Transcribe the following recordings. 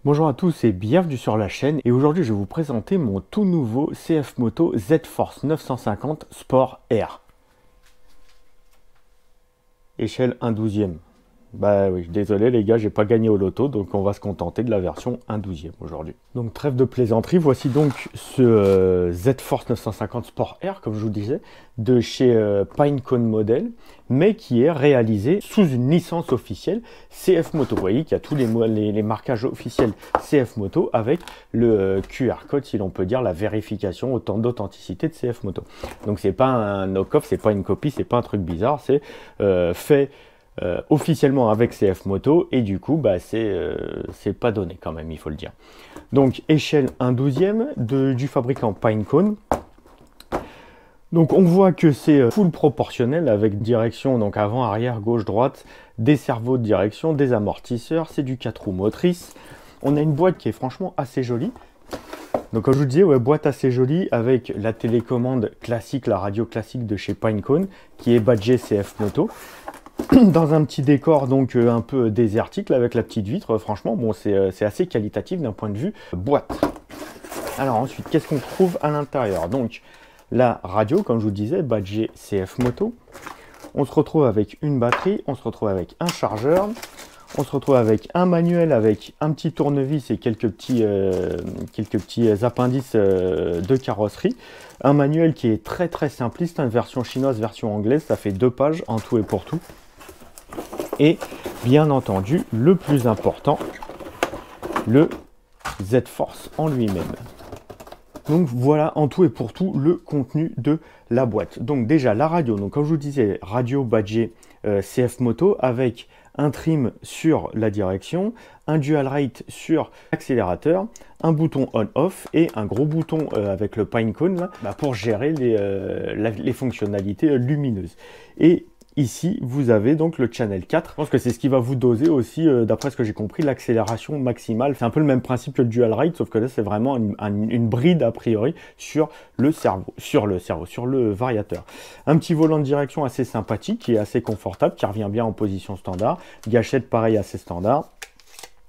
Bonjour à tous et bienvenue sur la chaîne, et aujourd'hui je vais vous présenter mon tout nouveau CF Moto Z-Force 950 Sport R. Échelle 1/12e. Bah oui, désolé les gars, j'ai pas gagné au loto, donc on va se contenter de la version 1/12e aujourd'hui. Donc trêve de plaisanterie, voici donc ce Z-Force 950 Sport R, comme je vous disais, de chez Pinecone Model, mais qui est réalisé sous une licence officielle CF Moto. Vous voyez qu'il y a tous les marquages officiels CF Moto avec le QR code, si l'on peut dire, la vérification d'authenticité de CF Moto. Donc c'est pas un knock-off, c'est pas une copie, c'est pas un truc bizarre, c'est fait officiellement avec CF Moto, et du coup bah, c'est pas donné quand même, il faut le dire. Donc échelle 1/12e du fabricant Pinecone. Donc on voit que c'est full proportionnel avec direction donc avant, arrière, gauche, droite, des servos de direction, des amortisseurs, c'est du 4 roues motrices. On a une boîte qui est franchement assez jolie. Donc comme je vous disais, ouais, boîte assez jolie avec la télécommande classique, la radio classique de chez Pinecone qui est badgée CF Moto. Dans un petit décor donc un peu désertique là, avec la petite vitre, franchement bon c'est assez qualitatif d'un point de vue boîte. Alors ensuite, qu'est-ce qu'on trouve à l'intérieur? Donc la radio, comme je vous disais, badgée CF Moto. On se retrouve avec une batterie, on se retrouve avec un chargeur, on se retrouve avec un manuel avec un petit tournevis et quelques petits appendices de carrosserie. Un manuel qui est très simpliste, une version chinoise, version anglaise, ça fait 2 pages en tout et pour tout. Et bien entendu, le plus important, le Z-Force en lui-même. Donc voilà en tout et pour tout le contenu de la boîte. Donc déjà la radio, donc comme je vous disais, radio badgée CF Moto avec un trim sur la direction, un dual rate sur l'accélérateur, un bouton on-off et un gros bouton avec le Pinecone là, bah, pour gérer les fonctionnalités lumineuses. Et ici, vous avez donc le Channel 4. Je pense que c'est ce qui va vous doser aussi, d'après ce que j'ai compris, l'accélération maximale. C'est un peu le même principe que le Dual Ride, sauf que là, c'est vraiment une bride a priori sur le variateur. Un petit volant de direction assez sympathique, qui est assez confortable, qui revient bien en position standard. Gâchette, pareil, assez standard.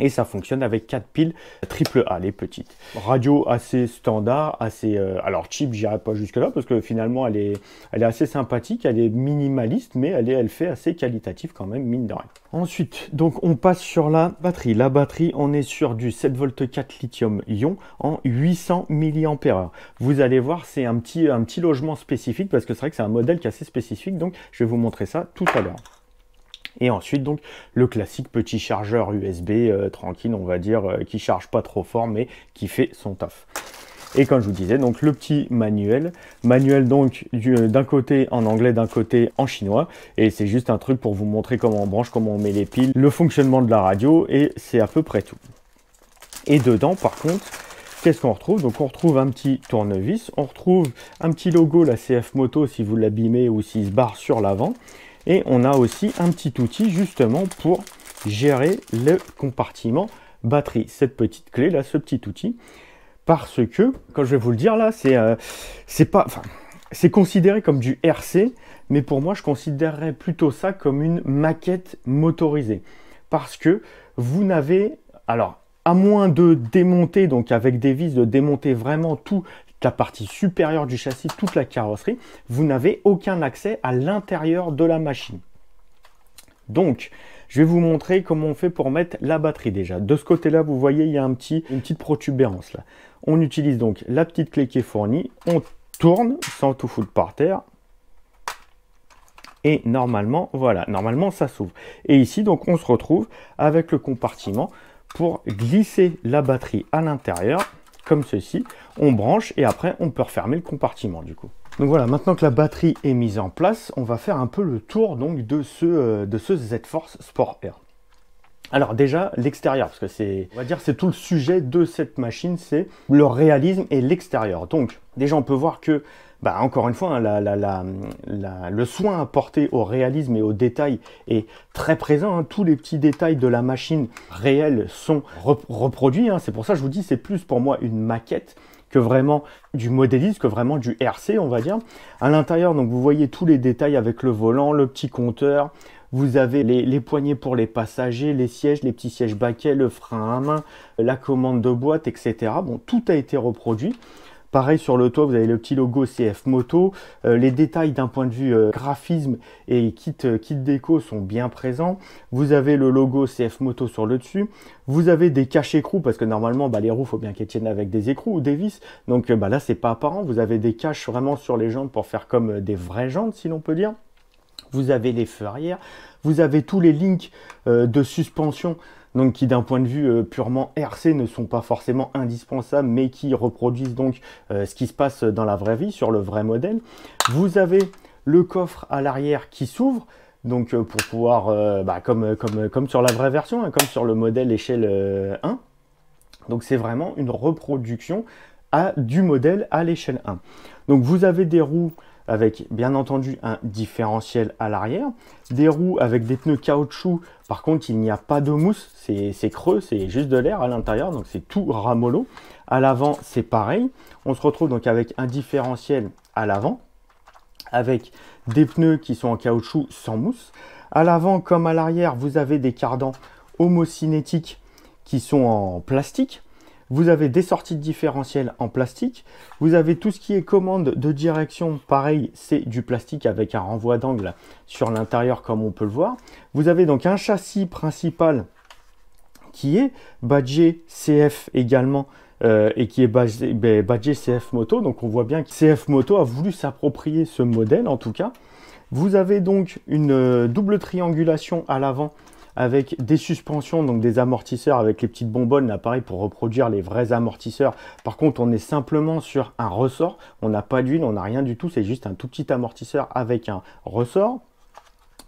Et ça fonctionne avec 4 piles AAA, les petites. Radio assez standard, assez... alors cheap, j'irai pas jusque là, parce que finalement, elle est assez sympathique, elle est minimaliste, mais elle fait assez qualitatif quand même, mine de rien. Ensuite, donc on passe sur la batterie. La batterie, on est sur du 7V4 lithium-ion en 800 mAh. Vous allez voir, c'est un petit logement spécifique, parce que c'est vrai que c'est un modèle qui est assez spécifique, donc je vais vous montrer ça tout à l'heure. Et ensuite, donc, le classique petit chargeur USB tranquille, on va dire, qui charge pas trop fort, mais qui fait son taf. Et comme je vous disais, donc le petit manuel donc d'un côté en anglais, d'un côté en chinois. Et c'est juste un truc pour vous montrer comment on branche, comment on met les piles, le fonctionnement de la radio, et c'est à peu près tout. Et dedans, par contre, qu'est-ce qu'on retrouve? Donc on retrouve un petit tournevis, on retrouve un petit logo, la CF Moto, si vous l'abîmez ou s'il se barre sur l'avant. Et on a aussi un petit outil justement pour gérer le compartiment batterie. Cette petite clé là, ce petit outil. Parce que, quand je vais vous le dire là, c'est considéré comme du RC, mais pour moi je considérerais plutôt ça comme une maquette motorisée. Parce que vous n'avez, alors à moins de démonter, donc avec des vis, de démonter vraiment toute la partie supérieure du châssis, toute la carrosserie, vous n'avez aucun accès à l'intérieur de la machine. Donc, je vais vous montrer comment on fait pour mettre la batterie déjà. De ce côté-là, vous voyez, il y a une petite protubérance là. On utilise donc la petite clé qui est fournie, on tourne sans tout foutre par terre. Et normalement, voilà, normalement ça s'ouvre. Et ici, donc, on se retrouve avec le compartiment pour glisser la batterie à l'intérieur, comme ceci. On branche et après, on peut refermer le compartiment du coup. Donc voilà, maintenant que la batterie est mise en place, on va faire un peu le tour donc de ce Z-Force Sport R. Alors déjà, l'extérieur, parce que c'est tout le sujet de cette machine, c'est le réalisme et l'extérieur. Donc déjà, on peut voir que, bah, encore une fois, hein, le soin apporté au réalisme et au détail est très présent. Hein. Tous les petits détails de la machine réelle sont reproduits. Hein. C'est pour ça que je vous dis, c'est plus pour moi une maquette que vraiment du modélisme, que vraiment du RC, on va dire. À l'intérieur, donc vous voyez tous les détails avec le volant, le petit compteur, Vous avez les poignées pour les passagers, les sièges, les petits sièges baquets, le frein à main, la commande de boîte, etc. Bon, tout a été reproduit. Pareil sur le toit, vous avez le petit logo CF Moto. Les détails d'un point de vue graphisme et kit déco sont bien présents. Vous avez le logo CF Moto sur le dessus. Vous avez des caches écrous parce que normalement les roues, il faut bien qu'elles tiennent avec des écrous ou des vis. Donc là, c'est pas apparent. Vous avez des caches vraiment sur les jantes pour faire comme des vraies jantes, si l'on peut dire. Vous avez les feux arrière. Vous avez tous les links de suspension. Donc qui d'un point de vue purement RC ne sont pas forcément indispensables, mais qui reproduisent donc ce qui se passe dans la vraie vie, sur le vrai modèle. Vous avez le coffre à l'arrière qui s'ouvre, donc pour pouvoir, comme sur la vraie version, hein, comme sur le modèle échelle 1. Donc c'est vraiment une reproduction du modèle à l'échelle 1. Donc vous avez des roues avec bien entendu un différentiel à l'arrière, des roues avec des pneus caoutchouc, par contre il n'y a pas de mousse, c'est creux, c'est juste de l'air à l'intérieur, donc c'est tout ramollo. À l'avant c'est pareil, on se retrouve donc avec un différentiel à l'avant, avec des pneus qui sont en caoutchouc sans mousse. À l'avant comme à l'arrière, vous avez des cardans homocinétiques qui sont en plastique. Vous avez des sorties de différentiel en plastique. Vous avez tout ce qui est commande de direction. Pareil, c'est du plastique avec un renvoi d'angle sur l'intérieur comme on peut le voir. Vous avez donc un châssis principal qui est badgé CF également et qui est badgé CF Moto. Donc on voit bien que CF Moto a voulu s'approprier ce modèle en tout cas. Vous avez donc une double triangulation à l'avant avec des suspensions, donc des amortisseurs avec les petites bonbonnes, là pareil pour reproduire les vrais amortisseurs. Par contre, on est simplement sur un ressort, on n'a pas d'huile, on n'a rien du tout, c'est juste un tout petit amortisseur avec un ressort.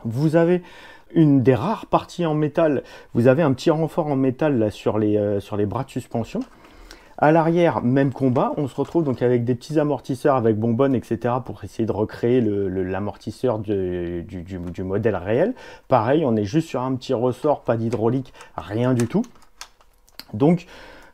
Vous avez une des rares parties en métal, vous avez un petit renfort en métal là, sur les bras de suspension. À l'arrière, même combat, on se retrouve donc avec des petits amortisseurs avec bonbonnes, etc. pour essayer de recréer l'amortisseur du modèle réel. Pareil, on est juste sur un petit ressort, pas d'hydraulique, rien du tout. Donc,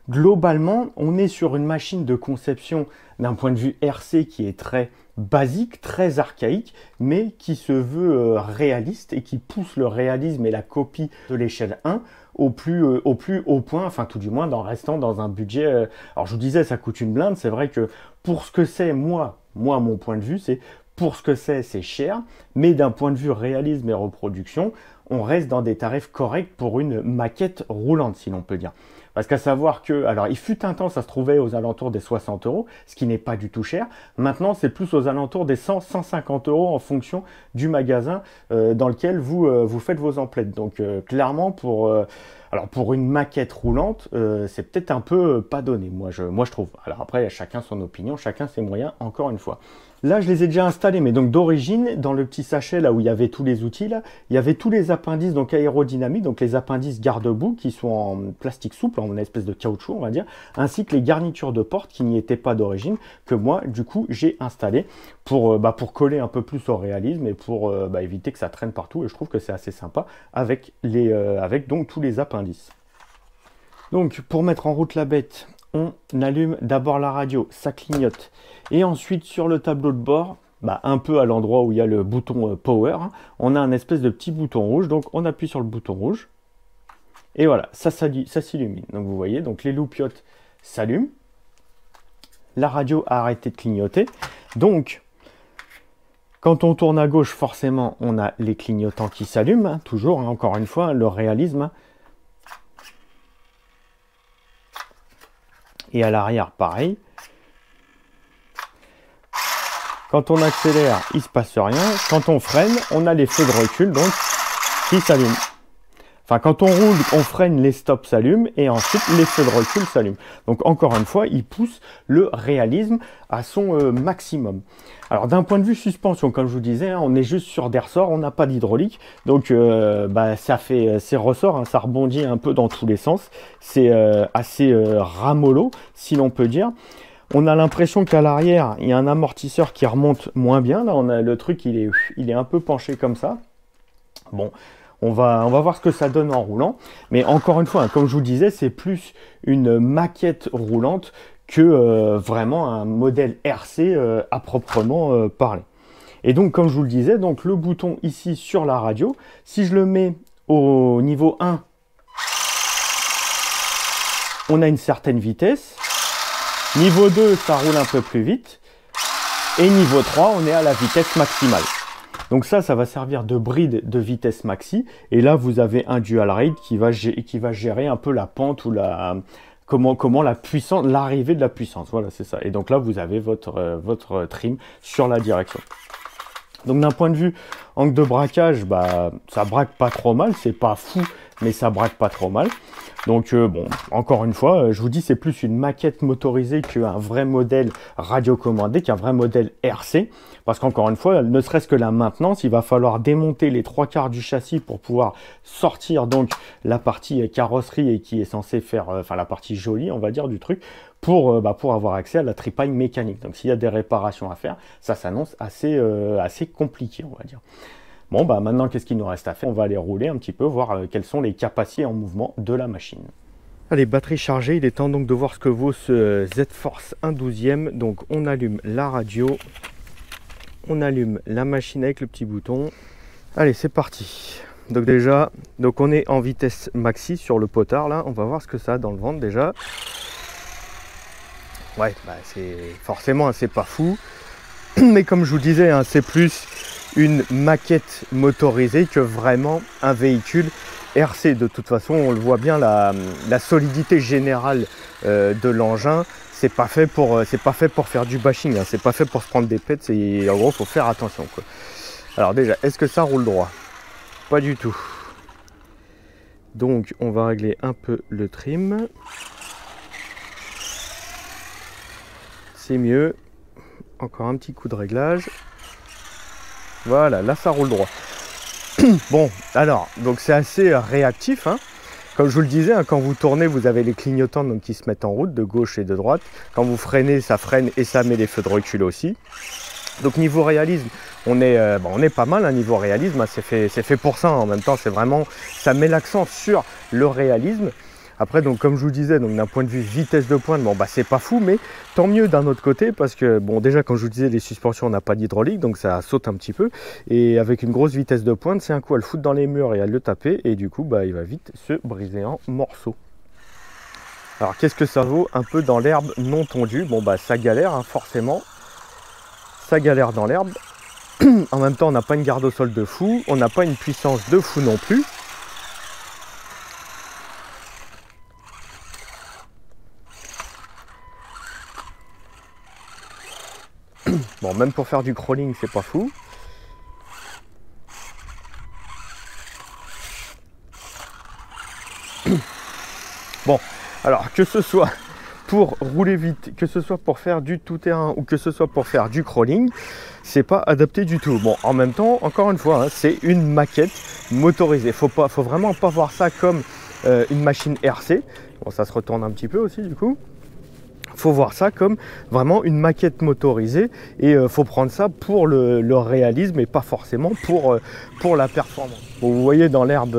globalement, on est sur une machine de conception d'un point de vue RC qui est très basique, très archaïque, mais qui se veut réaliste et qui pousse le réalisme et la copie de l'échelle 1 au plus haut point, enfin tout du moins en restant dans un budget. Alors je vous disais, ça coûte une blinde, c'est vrai que pour ce que c'est, moi mon point de vue, c'est pour ce que c'est cher, mais d'un point de vue réalisme et reproduction, on reste dans des tarifs corrects pour une maquette roulante, si l'on peut dire. Parce qu'à savoir que, alors il fut un temps, ça se trouvait aux alentours des 60 €, ce qui n'est pas du tout cher. Maintenant, c'est plus aux alentours des 100-150 € en fonction du magasin dans lequel vous faites vos emplettes. Donc clairement, pour une maquette roulante, c'est peut-être un peu pas donné, moi je trouve. Alors après, chacun son opinion, chacun ses moyens, encore une fois. Là, je les ai déjà installés, mais donc d'origine, dans le petit sachet là où il y avait tous les outils, là, il y avait tous les appendices donc aérodynamiques, donc les appendices garde-boue qui sont en plastique souple, en une espèce de caoutchouc, on va dire, ainsi que les garnitures de porte qui n'y étaient pas d'origine, que moi, du coup, j'ai installé pour coller un peu plus au réalisme et pour éviter que ça traîne partout. Et je trouve que c'est assez sympa avec donc tous les appendices. Donc, pour mettre en route la bête, on allume d'abord la radio, ça clignote. Et ensuite, sur le tableau de bord, un peu à l'endroit où il y a le bouton Power, hein, on a un espèce de petit bouton rouge. Donc, on appuie sur le bouton rouge. Et voilà, ça s'illumine. Donc, vous voyez, donc les loupiottes s'allument. La radio a arrêté de clignoter. Donc, quand on tourne à gauche, forcément, on a les clignotants qui s'allument. Hein, toujours, hein, encore une fois, le réalisme. Hein. Et à l'arrière, pareil. Quand on accélère, il ne se passe rien. Quand on freine, on a les feux de recul donc qui s'allument. Enfin, quand on roule, on freine, les stops s'allument et ensuite les feux de recul s'allument. Donc encore une fois, il pousse le réalisme à son maximum. Alors d'un point de vue suspension, comme je vous disais, hein, on est juste sur des ressorts, on n'a pas d'hydraulique. Donc ça fait ces ressorts, hein, ça rebondit un peu dans tous les sens. C'est assez ramollo, si l'on peut dire. On a l'impression qu'à l'arrière, il y a un amortisseur qui remonte moins bien. Là, on a le truc, il est un peu penché comme ça. Bon, on va voir ce que ça donne en roulant. Mais encore une fois, hein, comme je vous disais, c'est plus une maquette roulante que vraiment un modèle RC à proprement parler. Et donc comme je vous le disais, donc le bouton ici sur la radio, si je le mets au niveau 1, on a une certaine vitesse. Niveau 2, ça roule un peu plus vite. Et niveau 3, on est à la vitesse maximale. Donc ça va servir de bride de vitesse maxi. Et là, vous avez un dual rate qui va gérer un peu la pente ou la... Comment la puissance, l'arrivée de la puissance. Voilà, c'est ça. Et donc là, vous avez votre trim sur la direction. Donc d'un point de vue angle de braquage, bah, ça braque pas trop mal. C'est pas fou, mais ça braque pas trop mal. Donc bon, encore une fois, je vous dis, c'est plus une maquette motorisée qu'un vrai modèle radiocommandé, qu'un vrai modèle RC. Parce qu'encore une fois, ne serait-ce que la maintenance, il va falloir démonter les 3/4 du châssis pour pouvoir sortir donc la partie carrosserie et qui est censée faire, enfin la partie jolie, on va dire, du truc, pour avoir accès à la tripaille mécanique. Donc s'il y a des réparations à faire, ça s'annonce assez compliqué, on va dire. Bon, bah maintenant, qu'est-ce qu'il nous reste à faire? On va aller rouler un petit peu, voir quelles sont les capacités en mouvement de la machine. Allez, batterie chargée, il est temps donc de voir ce que vaut ce Z-Force 1/12e. Donc on allume la radio, on allume la machine avec le petit bouton. Allez, c'est parti. Donc déjà, donc on est en vitesse maxi sur le potard là. On va voir ce que ça a dans le ventre déjà. Ouais, bah c'est forcément, c'est pas fou. Mais comme je vous disais, hein, c'est plus une maquette motorisée que vraiment un véhicule RC. De toute façon, on le voit bien, la solidité générale de l'engin, c'est pas fait pour faire du bashing, hein, c'est pas fait pour se prendre des pets. Et en gros, faut faire attention, quoi. Alors déjà, est-ce que ça roule droit? Pas du tout. Donc, on va régler un peu le trim. C'est mieux. Encore un petit coup de réglage. Voilà, là ça roule droit. Bon, alors, donc c'est assez réactif, hein. Comme je vous le disais, hein, quand vous tournez, vous avez les clignotants donc, qui se mettent en route de gauche et de droite. Quand vous freinez, ça freine et ça met les feux de recul aussi. Donc niveau réalisme, on est pas mal, hein, niveau réalisme, hein, c'est fait pour ça. En même temps, c'est vraiment, ça met l'accent sur le réalisme. Après, donc comme je vous disais, donc d'un point de vue vitesse de pointe, bon bah c'est pas fou, mais tant mieux d'un autre côté parce que bon déjà comme je vous disais, les suspensions on n'a pas d'hydraulique, donc ça saute un petit peu. Et avec une grosse vitesse de pointe, c'est un coup à le foutre dans les murs et à le taper, et du coup bah il va vite se briser en morceaux. Alors qu'est-ce que ça vaut un peu dans l'herbe non tondue? Bon bah ça galère, hein, forcément. Ça galère dans l'herbe. En même temps, on n'a pas une garde au sol de fou, on n'a pas une puissance de fou non plus. Bon, même pour faire du crawling, c'est pas fou. Bon, alors que ce soit pour rouler vite, que ce soit pour faire du tout-terrain ou que ce soit pour faire du crawling, c'est pas adapté du tout. Bon, en même temps, encore une fois, hein, c'est une maquette motorisée. Faut vraiment pas voir ça comme une machine RC. Bon, ça se retourne un petit peu aussi du coup. Faut voir ça comme vraiment une maquette motorisée et faut prendre ça pour le réalisme et pas forcément pour la performance. Bon, vous voyez dans l'herbe,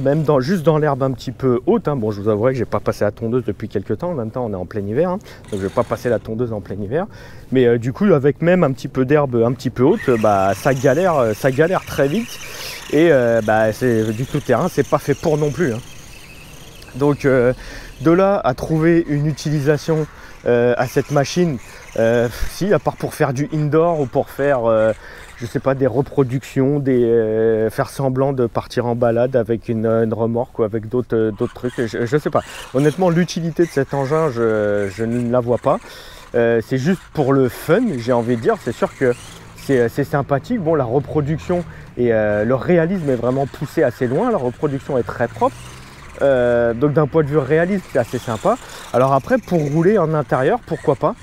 même juste dans l'herbe un petit peu haute, hein. Bon, je vous avouerai que j'ai pas passé la tondeuse depuis quelques temps. En même temps, on est en plein hiver, hein, donc je vais pas passer la tondeuse en plein hiver. Mais du coup, avec même un petit peu d'herbe un petit peu haute, bah ça galère très vite et c'est du tout terrain, c'est pas fait pour non plus, hein. Donc de là à trouver une utilisation à cette machine, si, à part pour faire du indoor ou pour faire, je sais pas, des reproductions, faire semblant de partir en balade avec une remorque ou avec d'autres trucs, je sais pas. Honnêtement, l'utilité de cet engin, je ne la vois pas. C'est juste pour le fun, j'ai envie de dire. C'est sûr que c'est sympathique. Bon, la reproduction et le réalisme est vraiment poussé assez loin. La reproduction est très propre. Donc d'un point de vue réaliste, c'est assez sympa. Alors après, pour rouler en intérieur, pourquoi pas,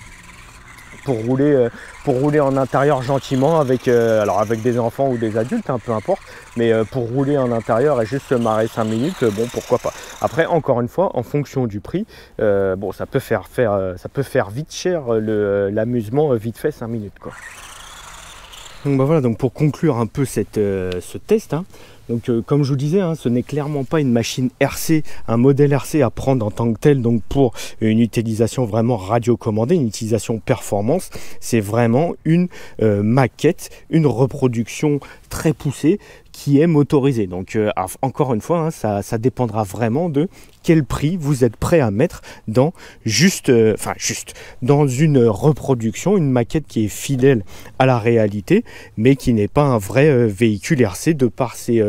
pour rouler en intérieur gentiment avec des enfants ou des adultes, hein, peu importe, mais pour rouler en intérieur et juste se marrer 5 minutes, bon, pourquoi pas. Après, encore une fois, en fonction du prix, bon, ça peut faire vite cher l'amusement, vite fait 5 minutes, quoi. Donc bah voilà, donc pour conclure un peu ce test, hein, Donc comme je vous disais, hein, ce n'est clairement pas une machine RC, un modèle RC à prendre en tant que tel, donc pour une utilisation vraiment radiocommandée, une utilisation performance. C'est vraiment une maquette, une reproduction très poussée qui est motorisée. Donc encore une fois, hein, ça dépendra vraiment de quel prix vous êtes prêt à mettre dans dans une reproduction, une maquette qui est fidèle à la réalité, mais qui n'est pas un vrai véhicule RC de par ses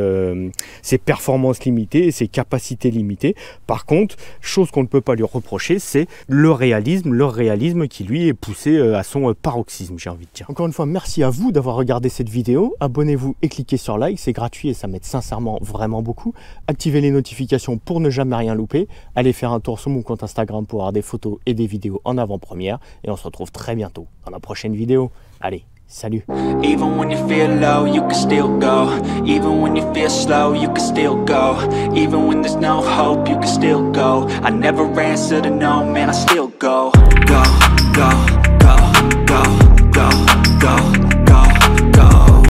performances limitées et ses capacités limitées. Par contre, chose qu'on ne peut pas lui reprocher, c'est le réalisme qui lui est poussé à son paroxysme, j'ai envie de dire. Encore une fois, merci à vous d'avoir regardé cette vidéo. Abonnez-vous et cliquez sur like, c'est gratuit et ça m'aide sincèrement vraiment beaucoup. Activez les notifications pour ne jamais rien louper. Allez faire un tour sur mon compte Instagram pour avoir des photos et des vidéos en avant-première. Et on se retrouve très bientôt dans la prochaine vidéo. Allez, salut! Even when you feel low, you can still go. Even when you feel slow, you can still go. Even when there's no hope, you can still go. I never answer to no, man, I still go. Go, go, go, go, go, go.